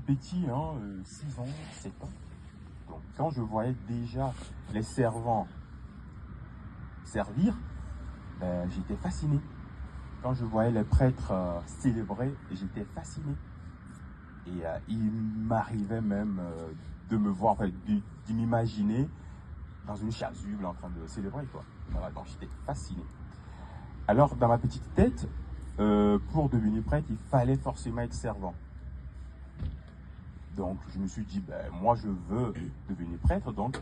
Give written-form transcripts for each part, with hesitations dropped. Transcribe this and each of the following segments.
petit, hein, 6 ans, 7 ans. Donc quand je voyais déjà les servants servir, ben, j'étais fasciné. Quand je voyais les prêtres célébrer, j'étais fasciné. Et il m'arrivait même de me voir, enfin, de m'imaginer dans une chasuble en train de célébrer, quoi. Voilà, donc j'étais fasciné. Alors, dans ma petite tête, pour devenir prêtre, il fallait forcément être servant. Donc, je me suis dit, ben, moi, je veux devenir prêtre, donc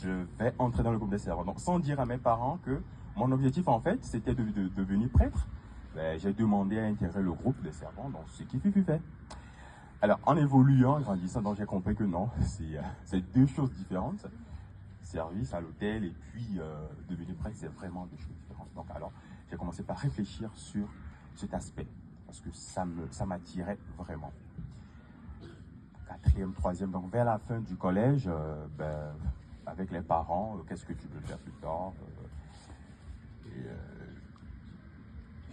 je vais entrer dans le groupe des servants. Donc, sans dire à mes parents que mon objectif, en fait, c'était de devenir prêtre, ben, j'ai demandé à intégrer le groupe des servants, donc ce qui fut fait. Alors, en évoluant, en grandissant, donc j'ai compris que non, c'est deux choses différentes. Service à l'hôtel et puis devenir prêtre, c'est vraiment deux choses différentes. Donc, alors, j'ai commencé par réfléchir sur cet aspect, parce que ça m'attirait vraiment. Quatrième, troisième, donc vers la fin du collège, ben, avec les parents, qu'est-ce que tu veux faire plus tard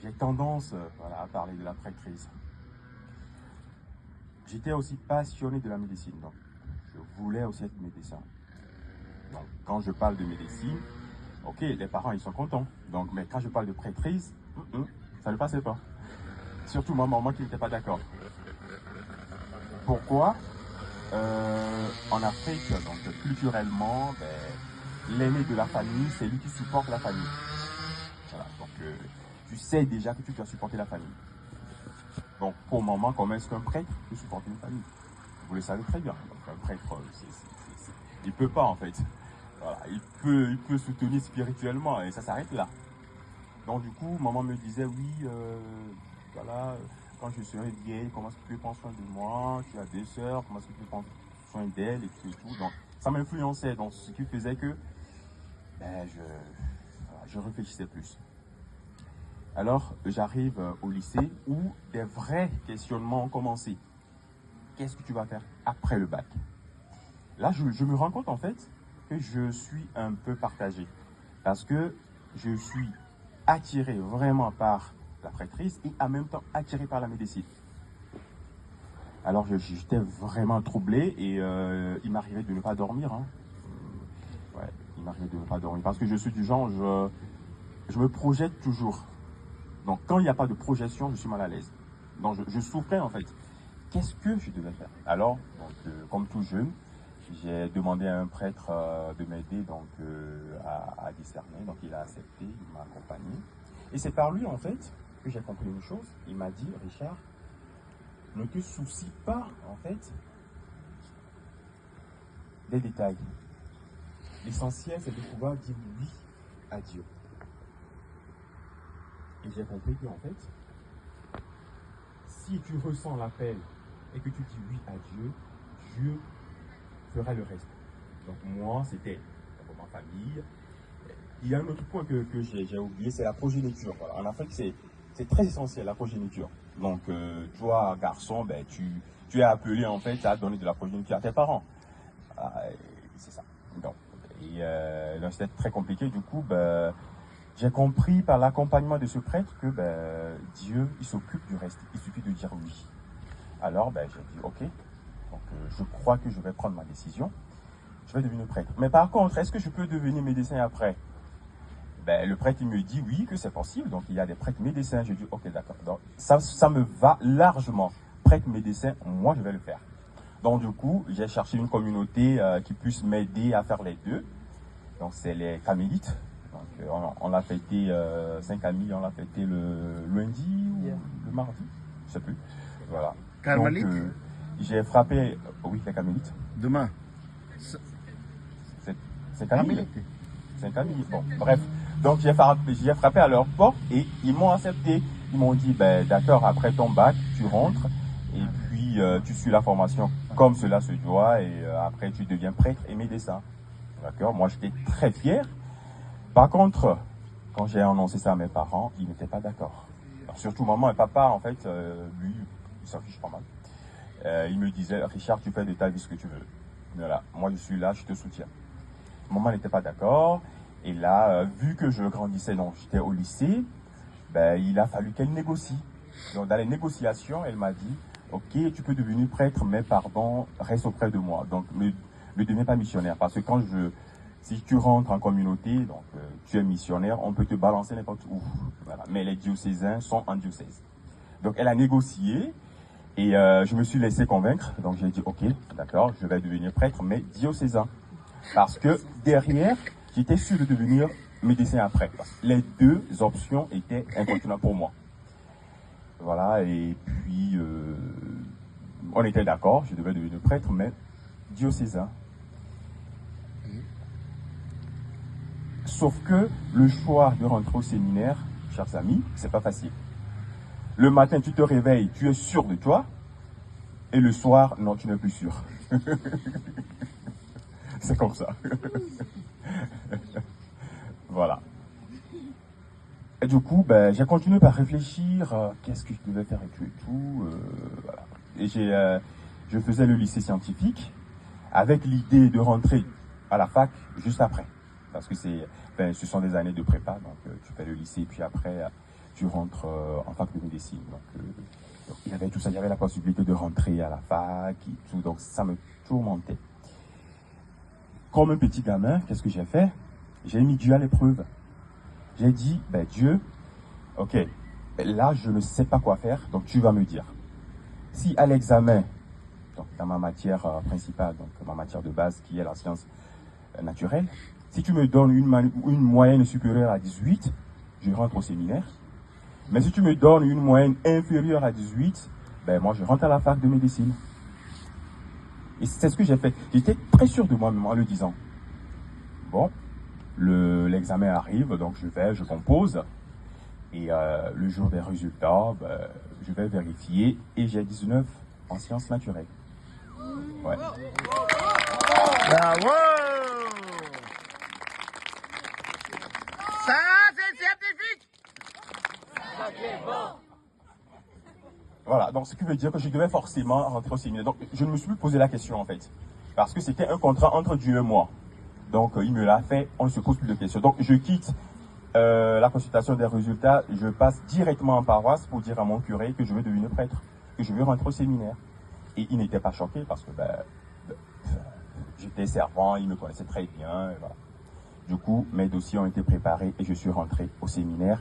j'ai tendance voilà, à parler de la prêtrise. J'étais aussi passionné de la médecine, donc je voulais aussi être médecin. Donc quand je parle de médecine, ok, les parents ils sont contents. Donc, mais quand je parle de prêtrise, ça ne passait pas. Surtout ma maman qui n'était pas d'accord. Pourquoi en Afrique, donc culturellement, ben, l'aîné de la famille, c'est lui qui supporte la famille. Voilà, donc tu sais déjà que tu dois supporter la famille. Donc pour maman, comment est-ce qu'un prêtre peut supporter une famille? Vous le savez très bien. Donc un prêtre, il ne peut pas en fait. Voilà, il peut soutenir spirituellement et ça s'arrête là. Donc du coup, maman me disait, oui, voilà, quand je serai vieille, comment est-ce que tu peux prendre soin de moi? Tu as des sœurs, comment est-ce que tu peux prendre soin d'elles et tout. Donc ça m'influençait, donc ce qui faisait que ben, je réfléchissais plus. Alors j'arrive au lycée où des vrais questionnements ont commencé. Qu'est-ce que tu vas faire après le bac? Là, je me rends compte en fait que je suis un peu partagé parce que je suis attiré vraiment par la prêtrise et en même temps attiré par la médecine. Alors j'étais vraiment troublé et il m'arrivait de ne pas dormir. Hein. Ouais, il m'arrivait de ne pas dormir parce que je suis du genre, je me projette toujours. Donc quand il n'y a pas de projection, je suis mal à l'aise. Donc je souffrais en fait. Qu'est-ce que je devais faire? Alors, donc, comme tout jeune, j'ai demandé à un prêtre de m'aider donc à discerner. Donc il a accepté, il m'a accompagné. Et c'est par lui en fait que j'ai compris une chose. Il m'a dit, Richard, ne te soucie pas en fait des détails. L'essentiel c'est de pouvoir dire oui à Dieu. Et j'ai compris que en fait, si tu ressens l'appel et que tu dis oui à Dieu, Dieu fera le reste. Donc moi, c'était pour ma famille. Il y a un autre point que j'ai oublié, c'est la progéniture. Voilà. En Afrique, c'est très essentiel, la progéniture. Donc toi, garçon, ben, tu es appelé en fait à donner de la progéniture à tes parents. C'est ça. Donc, donc c'était très compliqué. Du coup, ben, j'ai compris par l'accompagnement de ce prêtre que ben, Dieu, il s'occupe du reste. Il suffit de dire oui. Alors, ben, j'ai dit ok. Donc je crois que je vais prendre ma décision. Je vais devenir prêtre. Mais par contre, est-ce que je peux devenir médecin après? Ben, le prêtre, il me dit oui, que c'est possible. Donc, il y a des prêtres médecins. Je dis, ok, d'accord. Donc, ça me va largement. Prêtre médecin, moi, je vais le faire. Donc, du coup, j'ai cherché une communauté qui puisse m'aider à faire les deux. Donc, c'est les Carmélites. Donc, on l'a fêté, Saint-Camille, on l'a fêté le lundi ou le mardi. Je ne sais plus. Voilà. Carmélite. Donc, j'ai frappé, oui, les Carmélites. Demain. C'est Camille. C'est Camille. Bon, bref. Donc j'ai frappé à leur porte et ils m'ont accepté. Ils m'ont dit, ben d'accord, après ton bac, tu rentres et puis tu suis la formation comme cela se doit et après tu deviens prêtre et médecin. D'accord. Moi j'étais très fier. Par contre, quand j'ai annoncé ça à mes parents, ils n'étaient pas d'accord. Surtout maman et papa, en fait, lui, il s'en fiche pas mal. Il me disait, Richard, tu fais de ta vie ce que tu veux. Voilà, moi je suis là, je te soutiens. Maman n'était pas d'accord. Et là, vu que je grandissais, donc j'étais au lycée, ben, il a fallu qu'elle négocie. Donc dans les négociations, elle m'a dit, ok, tu peux devenir prêtre, mais pardon, reste auprès de moi. Donc, ne deviens pas missionnaire. Parce que si tu rentres en communauté, donc tu es missionnaire, on peut te balancer n'importe où. Voilà. Mais les diocésains sont en diocèse. Donc, elle a négocié et je me suis laissé convaincre. Donc, j'ai dit, ok, d'accord, je vais devenir prêtre, mais diocésain. Parce que derrière, j'étais sûr de devenir médecin après. Parce que les deux options étaient incontournables pour moi. Voilà, et puis on était d'accord, je devais devenir prêtre, mais diocésain. Sauf que le choix de rentrer au séminaire, chers amis, c'est pas facile. Le matin, tu te réveilles, tu es sûr de toi, et le soir, non, tu n'es plus sûr. C'est comme ça. Voilà. Et du coup, ben, j'ai continué par réfléchir, qu'est-ce que je devais faire et tout, voilà. Et je faisais le lycée scientifique avec l'idée de rentrer à la fac juste après. Parce que ce sont des années de prépa, donc tu fais le lycée, puis après, tu rentres en fac de médecine. Donc, il y avait tout ça, il y avait la possibilité de rentrer à la fac et tout, donc ça me tourmentait. Comme un petit gamin, qu'est-ce que j'ai fait? J'ai mis Dieu à l'épreuve. J'ai dit, ben Dieu, ok, là je ne sais pas quoi faire, donc tu vas me dire. Si à l'examen, donc dans ma matière principale, donc ma matière de base qui est la science naturelle, si tu me donnes une moyenne supérieure à 18, je rentre au séminaire. Mais si tu me donnes une moyenne inférieure à 18, ben moi je rentre à la fac de médecine. Et c'est ce que j'ai fait. J'étais très sûr de moi-même en le disant. Bon, l'examen arrive, donc je compose. Et le jour des résultats, ben, je vais vérifier et j'ai 19 en sciences naturelles. Ouais. Bravo! Ça, c'est scientifique! Voilà, donc ce qui veut dire que je devais forcément rentrer au séminaire. Donc je ne me suis plus posé la question en fait. Parce que c'était un contrat entre Dieu et moi. Donc il me l'a fait, on ne se pose plus de questions. Donc je quitte la consultation des résultats, je passe directement en paroisse pour dire à mon curé que je veux devenir prêtre, que je veux rentrer au séminaire. Et il n'était pas choqué parce que j'étais servant, il me connaissait très bien. Et voilà. Du coup, mes dossiers ont été préparés et je suis rentré au séminaire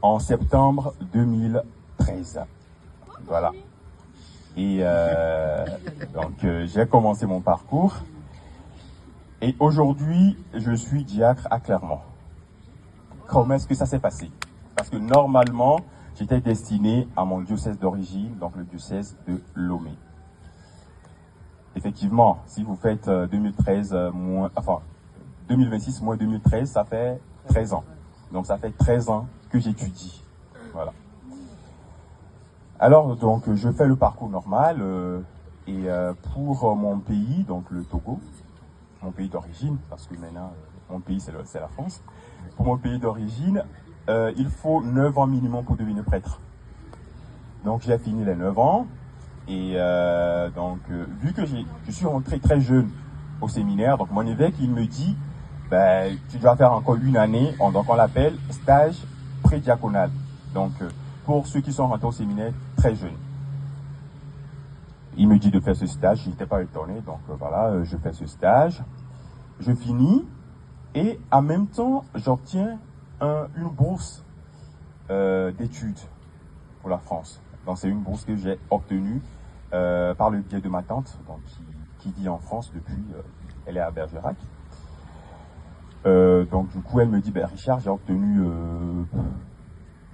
en septembre 2013. Voilà. Et donc j'ai commencé mon parcours. Et aujourd'hui, je suis diacre à Clermont. Comment est-ce que ça s'est passé? Parce que normalement, j'étais destiné à mon diocèse d'origine, donc le diocèse de Lomé. Effectivement, si vous faites 2026 moins 2013, ça fait 13 ans. Donc ça fait 13 ans que j'étudie. Voilà. Alors, donc, je fais le parcours normal et pour mon pays, donc le Togo, mon pays d'origine, parce que maintenant, mon pays, c'est la France. Pour mon pays d'origine, il faut 9 ans minimum pour devenir prêtre. Donc, j'ai fini les 9 ans. Et vu que je suis rentré très jeune au séminaire, donc mon évêque, il me dit, ben, tu dois faire encore une année, donc on l'appelle stage prédiaconal. Donc, pour ceux qui sont rentrés au séminaire très jeunes. Il me dit de faire ce stage, je n'étais pas étonné, donc voilà, je fais ce stage. Je finis et en même temps, j'obtiens une bourse d'études pour la France. Donc c'est une bourse que j'ai obtenue par le biais de ma tante, donc, qui vit en France depuis, elle est à Bergerac. Donc du coup, elle me dit, ben, Richard, j'ai obtenu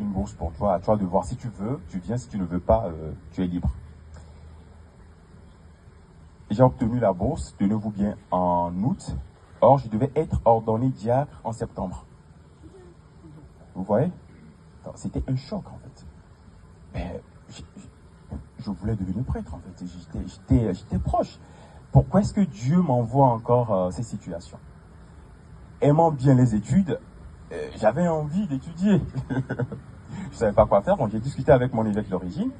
une bourse pour toi, à toi de voir si tu veux, tu viens, si tu ne veux pas, tu es libre. J'ai obtenu la bourse, tenez-vous bien, en août. Or, je devais être ordonné diacre en septembre. Vous voyez? C'était un choc, en fait. Mais je voulais devenir prêtre, en fait. J'étais proche. Pourquoi est-ce que Dieu m'envoie encore ces situations? Aimant bien les études, j'avais envie d'étudier. Je ne savais pas quoi faire, donc j'ai discuté avec mon évêque d'origine.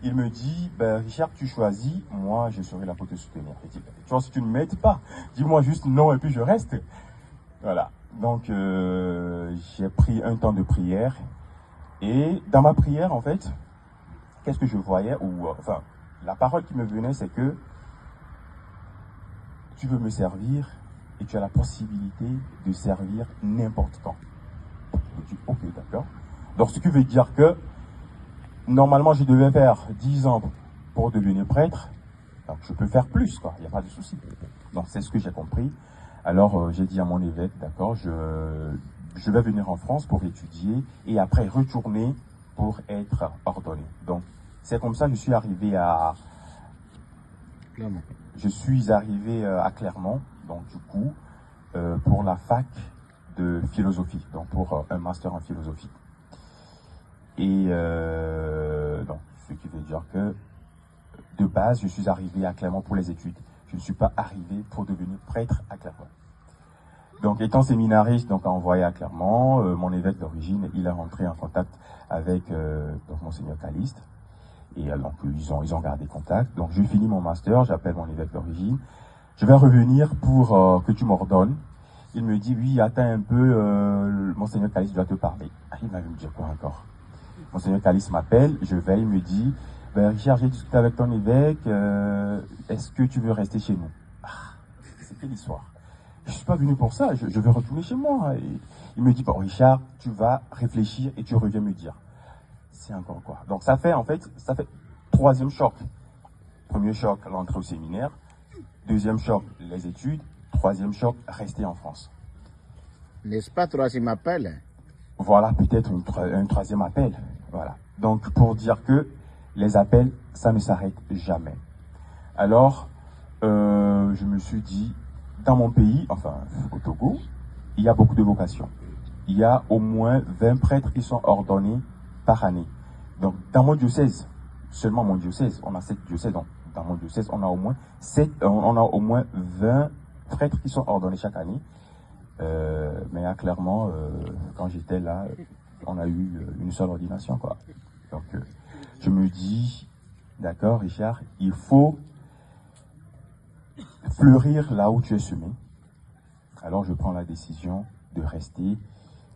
Il me dit, ben, Richard, tu choisis, moi je serai là pour te soutenir. Il dit, ben, tu vois, si tu ne m'aides pas, dis-moi juste non et puis je reste. Voilà. Donc j'ai pris un temps de prière. Et dans ma prière, en fait, qu'est-ce que je voyais, ou enfin, la parole qui me venait, c'est que tu veux me servir et tu as la possibilité de servir n'importe quand. Je dis, ok, d'accord. Donc, ce qui veut dire que, normalement, je devais faire 10 ans pour devenir prêtre. Donc, je peux faire plus, quoi. Il n'y a pas de souci. Donc, c'est ce que j'ai compris. Alors, j'ai dit à mon évêque, d'accord, je vais venir en France pour étudier et après retourner pour être ordonné. Donc, c'est comme ça que je suis arrivé à Clermont. Je suis arrivé à Clermont, donc du coup, pour la fac de philosophie, donc pour un master en philosophie. Et donc, ce qui veut dire que, de base, je suis arrivé à Clermont pour les études. Je ne suis pas arrivé pour devenir prêtre à Clermont. Donc, étant séminariste, donc envoyé à Clermont, mon évêque d'origine, il est rentré en contact avec donc Monseigneur Caliste. Et donc, ils ont gardé contact. Donc, je finis mon master, j'appelle mon évêque d'origine. Je vais revenir pour que tu m'ordonnes. Il me dit, oui, attends un peu, Monseigneur Caliste doit te parler. Ah, il va me dire quoi encore? Monseigneur Caliste m'appelle, je vais, il me dit, ben, Richard, j'ai discuté avec ton évêque, est-ce que tu veux rester chez nous? Ah, c'est quelle histoire? Je suis pas venu pour ça, je veux retourner chez moi. Et il me dit, bon, Richard, tu vas réfléchir et tu reviens me dire. C'est encore quoi? Donc ça fait 3e choc. Premier choc, l'entrée au séminaire. 2e choc, les études. 3e choc, rester en France. N'est-ce pas 3e appel? Voilà, peut-être un 3e appel. Voilà. Donc pour dire que les appels, ça ne s'arrête jamais. Alors, je me suis dit, dans mon pays, enfin au Togo, il y a beaucoup de vocations. Il y a au moins 20 prêtres qui sont ordonnés par année. Donc, dans mon diocèse, seulement mon diocèse, on a 7 diocèses. Donc, dans mon diocèse, on a au moins 20 prêtres qui sont ordonnés chaque année. Mais là, clairement, quand j'étais là, on a eu une seule ordination, quoi. Donc, je me dis, d'accord, Richard, il faut fleurir là où tu es semé. Alors, je prends la décision de rester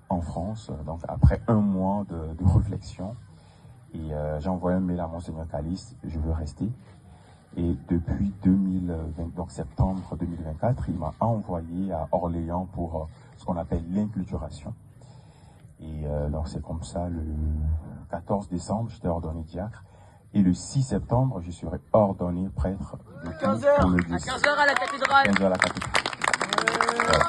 en France. Donc, après un mois de réflexion, et j'ai envoyé un mail à Monseigneur Caliste, je veux rester. Et depuis donc septembre 2024, il m'a envoyé à Orléans pour ce qu'on appelle l'inculturation. Et donc c'est comme ça, le 14 décembre, j'étais ordonné diacre. Et le 6 septembre, je serai ordonné prêtre. À 15h à la cathédrale. 15h à la cathédrale. Voilà.